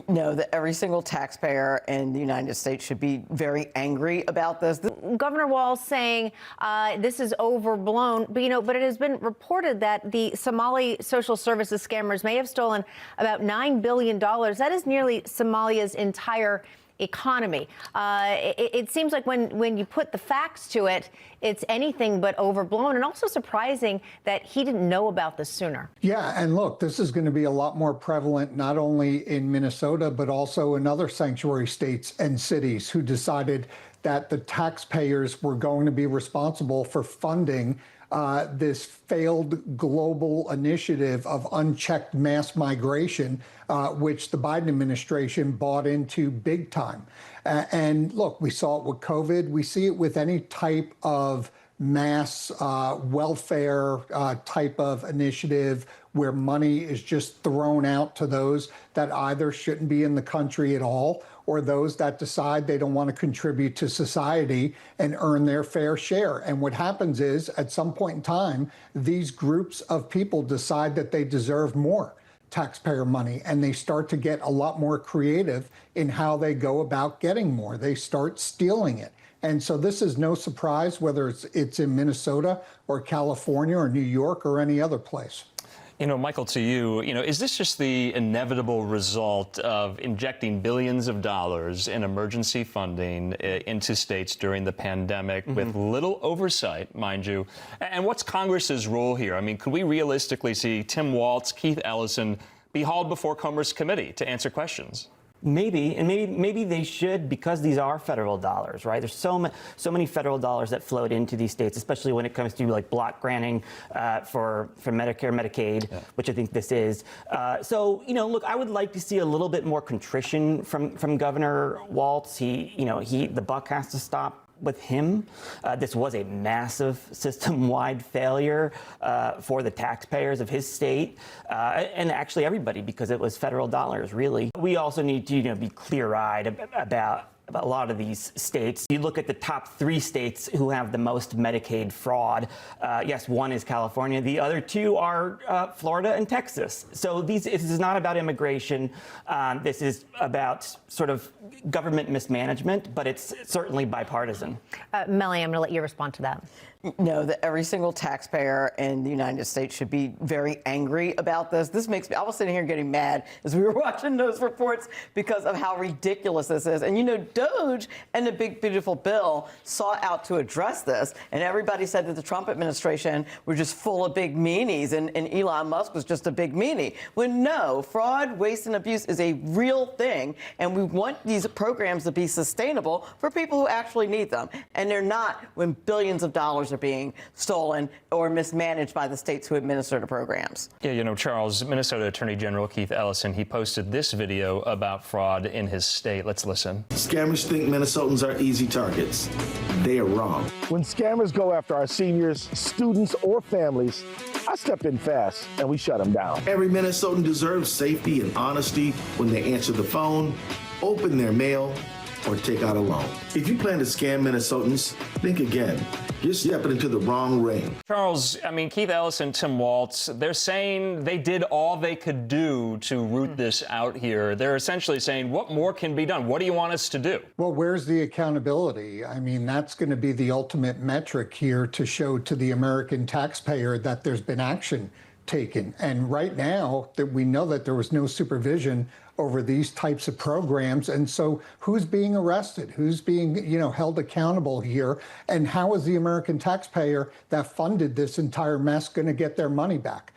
No, that every single taxpayer in the United States should be very angry about this. Governor Walz saying this is overblown, but it has been reported that the Somali social services scammers may have stolen about $9 billion. That is nearly Somalia's entire economy. It seems like when you put the facts to it, it's anything but overblown, and also surprising that he didn't know about this sooner. Yeah, and look, this is going to be a lot more prevalent not only in Minnesota, but also in other sanctuary states and cities who decided that the taxpayers were going to be responsible for funding this failed global initiative of unchecked mass migration, which the Biden administration bought into big time. And look, we saw it with COVID. We see it with any type of mass welfare type of initiative where money is just thrown out to those that either shouldn't be in the country at all, or those that decide they don't want to contribute to society and earn their fair share. And what happens is, at some point in time, these groups of people decide that they deserve more taxpayer money, and they start to get a lot more creative in how they go about getting more. They start stealing it. And so this is no surprise, whether it's in Minnesota or California or New York or any other place. Michael, to you, is this just the inevitable result of injecting billions of dollars in emergency funding into states during the pandemic with little oversight, mind you? And what's Congress's role here? I mean, could we realistically see Tim Walz, Keith Ellison be hauled before Commerce Committee to answer questions? Maybe, and maybe they should, because these are federal dollars, right? There's so many federal dollars that flowed into these states, especially when it comes to like block granting for Medicare, Medicaid, which I think this is. So look, I would like to see a little bit more contrition from Governor Walz. The buck has to stop with him. This was a massive system-wide failure for the taxpayers of his state, and actually everybody, because it was federal dollars, really. We also need to be clear-eyed about a lot of these states. You look at the top 3 states who have the most Medicaid fraud. Yes, one is California. The other 2 are Florida and Texas. So this is not about immigration. This is about sort of government mismanagement, but it's certainly bipartisan. Melanie, I'm going to let you respond to that. No, that every single taxpayer in the United States should be very angry about this. This makes me, I was sitting here getting mad as we were watching those reports because of how ridiculous this is. And DOGE and the big, beautiful bill sought out to address this. And everybody said that the Trump administration were just full of big meanies and Elon Musk was just a big meanie. When no, fraud, waste, and abuse is a real thing. And we want these programs to be sustainable for people who actually need them. And they're not when billions of dollars are being stolen or mismanaged by the states who administer the programs. Yeah, Charles, Minnesota Attorney General Keith Ellison, he posted this video about fraud in his state. Let's listen. Scammers think Minnesotans are easy targets. They are wrong. When scammers go after our seniors, students, or families, I stepped in fast and we shut them down. Every Minnesotan deserves safety and honesty when they answer the phone, open their mail, or take out a loan. If you plan to scam Minnesotans, think again. You're stepping into the wrong ring. Charles, I mean, Keith Ellison, Tim Walz, they're saying they did all they could do to root this out here. They're essentially saying, what more can be done? What do you want us to do? Well, where's the accountability? I mean, that's going to be the ultimate metric here to show to the American taxpayer that there's been action taken. And right now, that we know that there was no supervision over these types of programs. And so who's being arrested? Who's being, held accountable here? And how is the American taxpayer that funded this entire mess going to get their money back?